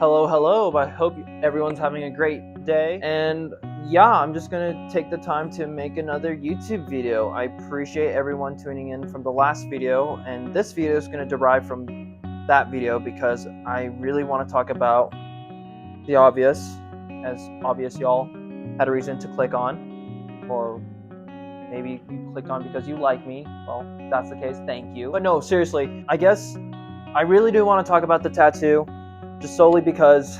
Hello, hello. I hope everyone's having a great day. And yeah, I'm just gonna take the time to make another YouTube video. I appreciate everyone tuning in from the last video, and this video is gonna derive from that video because I really want to talk about the obvious, as obvious y'all had a reason to click on, or maybe you clicked on because you like me. Well, if that's the case, thank you. But no, seriously, I guess I really do want to talk about the tattoo, just solely because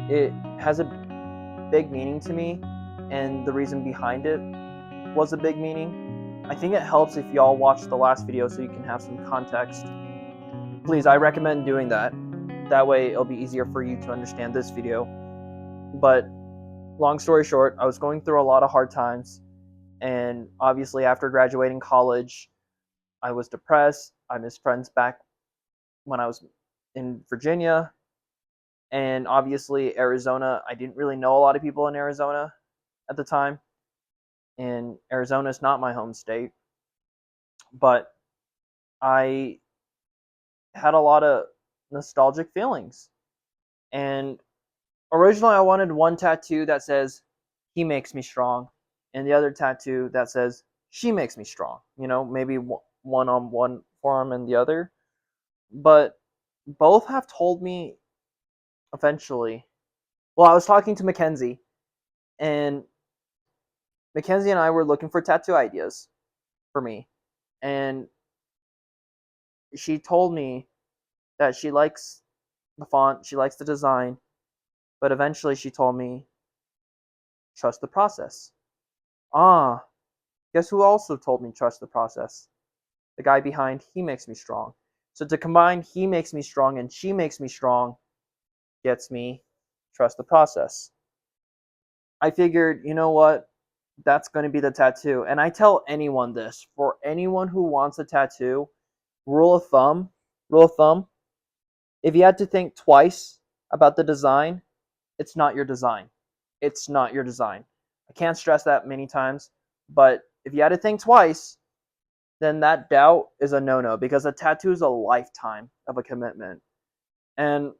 it has a big meaning to me, and the reason behind it was a big meaning. I think it helps if y'all watch the last video so you can have some context. Please, I recommend doing that. That way it'll be easier for you to understand this video. But long story short, I was going through a lot of hard times, and obviously after graduating college, I was depressed. I missed friends back when I was in Virginia, and obviously Arizona. I didn't really know a lot of people in Arizona at the time, and Arizona is not my home state, but I had a lot of nostalgic feelings. And originally I wanted one tattoo that says he makes me strong, and the other tattoo that says she makes me strong, maybe one on one forearm and the other. But both have told me eventually. Well, I was talking to Mackenzie, and Mackenzie and I were looking for tattoo ideas for me, and she told me that she likes the font, she likes the design, but eventually she told me, trust the process. Guess who also told me trust the process? The guy behind He Makes Me Strong. So to combine He Makes Me Strong and She Makes Me Strong gets me trust the process. I figured, you know what? That's going to be the tattoo. And I tell anyone this, for anyone who wants a tattoo, rule of thumb, if you had to think twice about the design, it's not your design. It's not your design. I can't stress that many times, but if you had to think twice, then that doubt is a no-no, because a tattoo is a lifetime of a commitment. And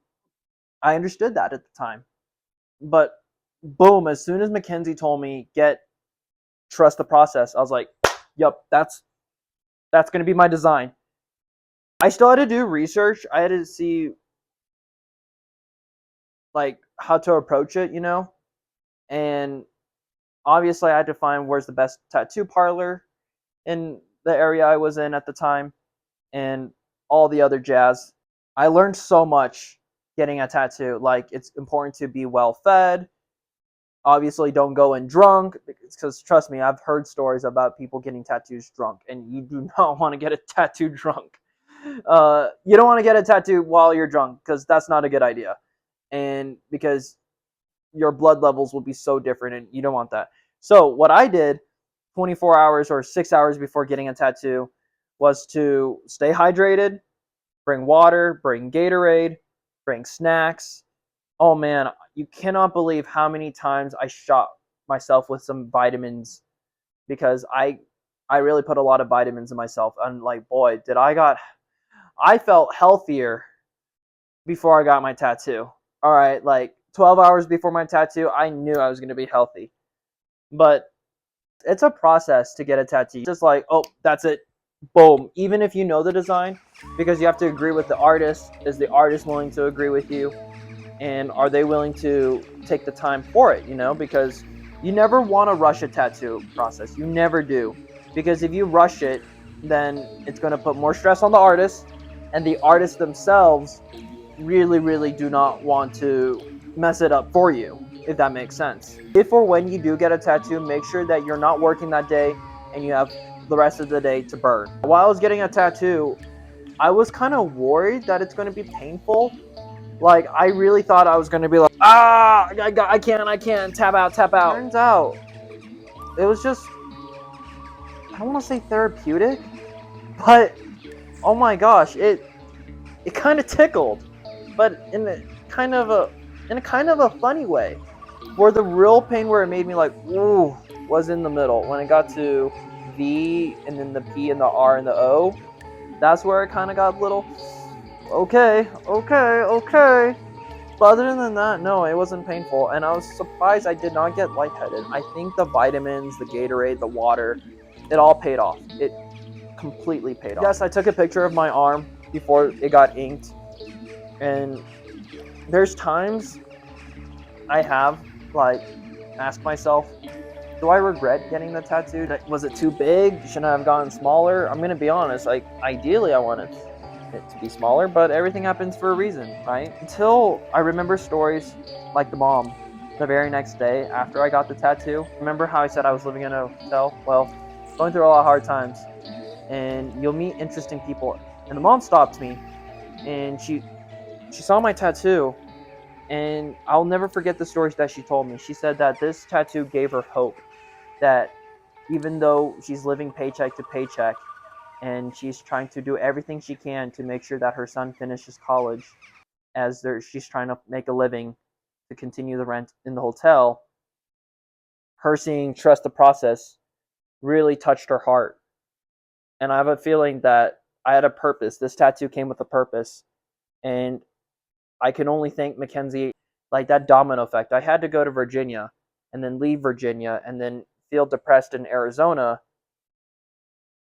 I understood that at the time. But boom, as soon as Mackenzie told me, trust the process, I was like, yep, that's going to be my design. I still had to do research. I had to see like how to approach it, and obviously I had to find where's the best tattoo parlor in the area I was in at the time, and all the other jazz. I learned so much getting a tattoo. Like, it's important to be well fed. Obviously, don't go in drunk, because trust me, I've heard stories about people getting tattoos drunk, and you do not want to get a tattoo drunk. You don't want to get a tattoo while you're drunk, because that's not a good idea. And because your blood levels will be so different, and you don't want that. So what I did 24 hours or 6 hours before getting a tattoo was to stay hydrated, bring water, bring Gatorade, bring snacks. Oh man, you cannot believe how many times I shot myself with some vitamins, because I really put a lot of vitamins in myself. And like, boy, I felt healthier before I got my tattoo. All right, like 12 hours before my tattoo, I knew I was going to be healthy. But it's a process to get a tattoo. Just like, oh, that's it. Boom. Even if you know the design, because you have to agree with the artist. Is the artist willing to agree with you? And are they willing to take the time for it, Because you never want to rush a tattoo process. You never do. Because if you rush it, then it's going to put more stress on the artist, and the artists themselves really, really do not want to mess it up for you, if that makes sense. If or when you do get a tattoo, make sure that you're not working that day and you have the rest of the day to burn. While I was getting a tattoo, I was kind of worried that it's going to be painful. Like, I really thought I was going to be like, I can't, tap out. Turns out, it was just, I don't want to say therapeutic, but oh my gosh, it kind of tickled, but in a kind of a funny way. Where the real pain, where it made me like, ooh, was in the middle. When it got to V and then the P and the R and the O, that's where it kind of got a little, okay. But other than that, no, it wasn't painful. And I was surprised I did not get lightheaded. I think the vitamins, the Gatorade, the water, it all paid off. It completely paid off. Yes, I took a picture of my arm before it got inked. And there's times I have, like, asked myself, do I regret getting the tattoo? Was it too big? Shouldn't I have gotten smaller? I'm gonna be honest, like, ideally I wanted it to be smaller, but everything happens for a reason, right? Until I remember stories like the mom the very next day after I got the tattoo. Remember how I said I was living in a hotel? Well, going through a lot of hard times, and you'll meet interesting people. And the mom stopped me, and she saw my tattoo, and I'll never forget the stories that she told me. She said that this tattoo gave her hope that even though she's living paycheck to paycheck and she's trying to do everything she can to make sure that her son finishes college, as she's trying to make a living to continue the rent in the hotel, her seeing trust the process really touched her heart. And I have a feeling that I had a purpose. This tattoo came with a purpose. And I can only thank Mackenzie, like that domino effect. I had to go to Virginia and then leave Virginia and then feel depressed in Arizona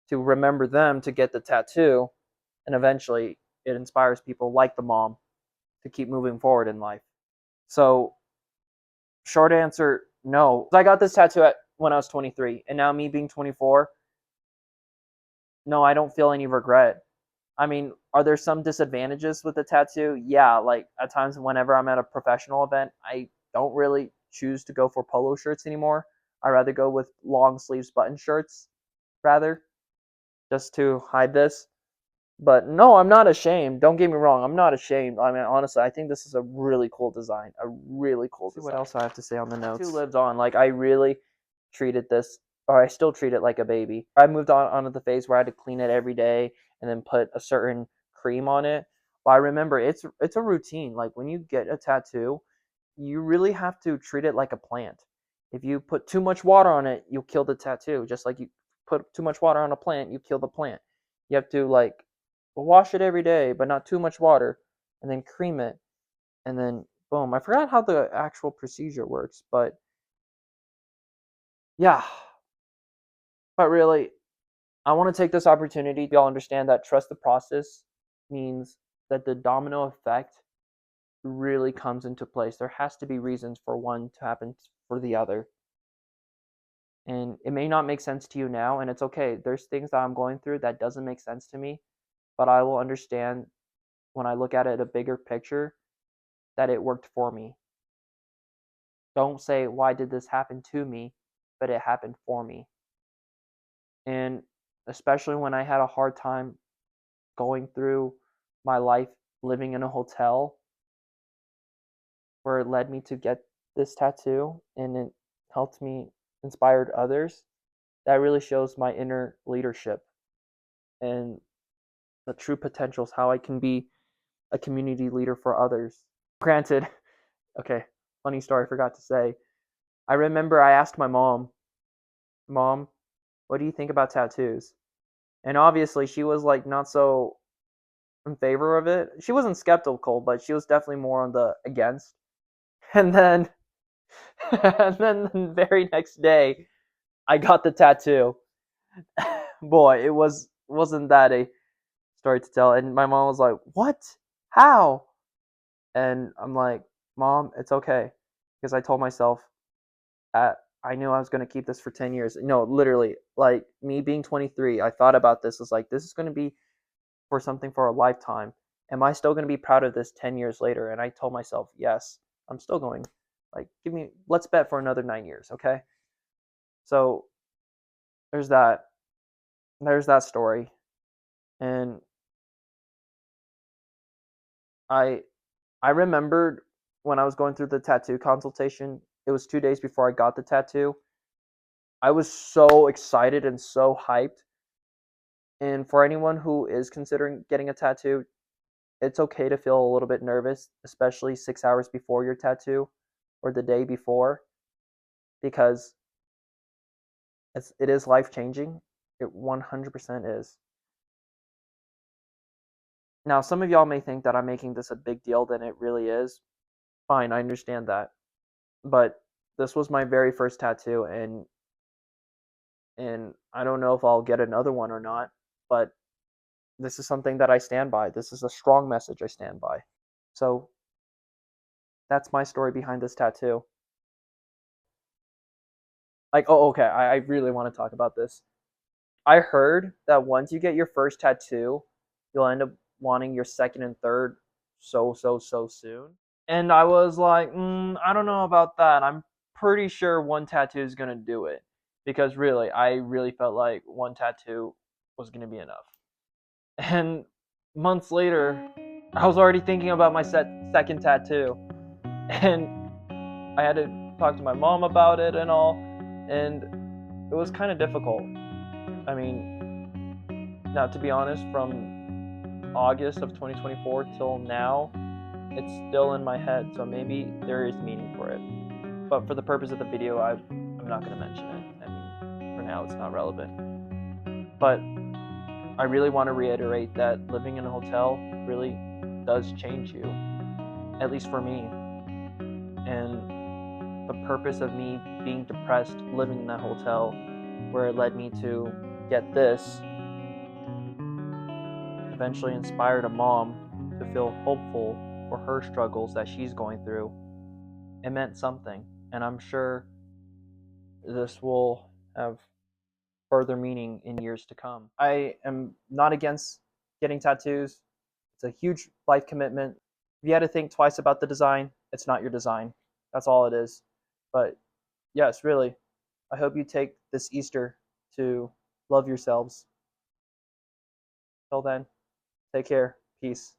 to remember them to get the tattoo. And eventually it inspires people like the mom to keep moving forward in life. So, short answer, no. I got this tattoo when I was 23, and now me being 24, no, I don't feel any regret. I mean, are there some disadvantages with the tattoo? Yeah, like at times whenever I'm at a professional event, I don't really choose to go for polo shirts anymore. I rather go with long sleeves button shirts rather, just to hide this. But no, I'm not ashamed. Don't get me wrong, I'm not ashamed. I mean, honestly, I think this is a really cool design. A really cool design. What else I have to say on the notes? Tattoo lived on. Like I really treated this, or I still treat it like a baby. I moved onto the phase where I had to clean it every day and then put a certain cream on it. But I remember it's a routine. Like when you get a tattoo, you really have to treat it like a plant. If you put too much water on it, you'll kill the tattoo. Just like you put too much water on a plant, you kill the plant. You have to like wash it every day, but not too much water, and then cream it, and then boom. I forgot how the actual procedure works, but yeah. But really, I want to take this opportunity to y'all understand that trust the process means that the domino effect really comes into place. There has to be reasons for one to happen for the other. And it may not make sense to you now, and it's okay. There's things that I'm going through that doesn't make sense to me, but I will understand when I look at it a bigger picture that it worked for me. Don't say, why did this happen to me? But it happened for me. And especially when I had a hard time going through my life living in a hotel where it led me to get this tattoo and it helped me inspired others, that really shows my inner leadership and the true potentials, how I can be a community leader for others. Granted, okay, funny story I forgot to say. I remember I asked my mom, what do you think about tattoos? And obviously she was like not so in favor of it. She wasn't skeptical, but she was definitely more on the against. And then and then the very next day I got the tattoo. Boy, wasn't that a story to tell. And my mom was like, "What? How?" And I'm like, "Mom, it's okay." Because I told myself I knew I was going to keep this for 10 years. No, literally, like me being 23, I thought about this as like, this is going to be for something for a lifetime. Am I still going to be proud of this 10 years later? And I told myself, yes, I'm still going. Like, let's bet for another 9 years, okay? So there's that. There's that story. And I I remembered when I was going through the tattoo consultation, it was 2 days before I got the tattoo. I was so excited and so hyped. And for anyone who is considering getting a tattoo, it's okay to feel a little bit nervous, especially 6 hours before your tattoo or the day before, because it is life changing. It 100% is. Now, some of y'all may think that I'm making this a big deal than it really is, Fine, I understand that. But this was my very first tattoo, and I don't know if I'll get another one or not, but this is something that I stand by. This is a strong message I stand by. So that's my story behind this tattoo. Like, oh, okay, I really want to talk about this. I heard that once you get your first tattoo, you'll end up wanting your second and third so soon. And I was like, I don't know about that. I'm pretty sure one tattoo is gonna do it because really, I really felt like one tattoo was gonna be enough. And months later, I was already thinking about my second tattoo, and I had to talk to my mom about it and all, and it was kind of difficult. I mean, now to be honest, from August of 2024 till now, it's still in my head, so maybe there is meaning for it. But for the purpose of the video, I'm not going to mention it. I mean, for now, it's not relevant. But I really want to reiterate that living in a hotel really does change you, at least for me. And the purpose of me being depressed living in that hotel, where it led me to get this, eventually inspired a mom to feel hopeful for her struggles that she's going through. It meant something, and I'm sure this will have further meaning in years to come. I am not against getting tattoos. It's a huge life commitment. If you had to think twice about the design, it's not your design. That's all it is. But yes, really, I hope you take this Easter to love yourselves. Till then, take care. Peace.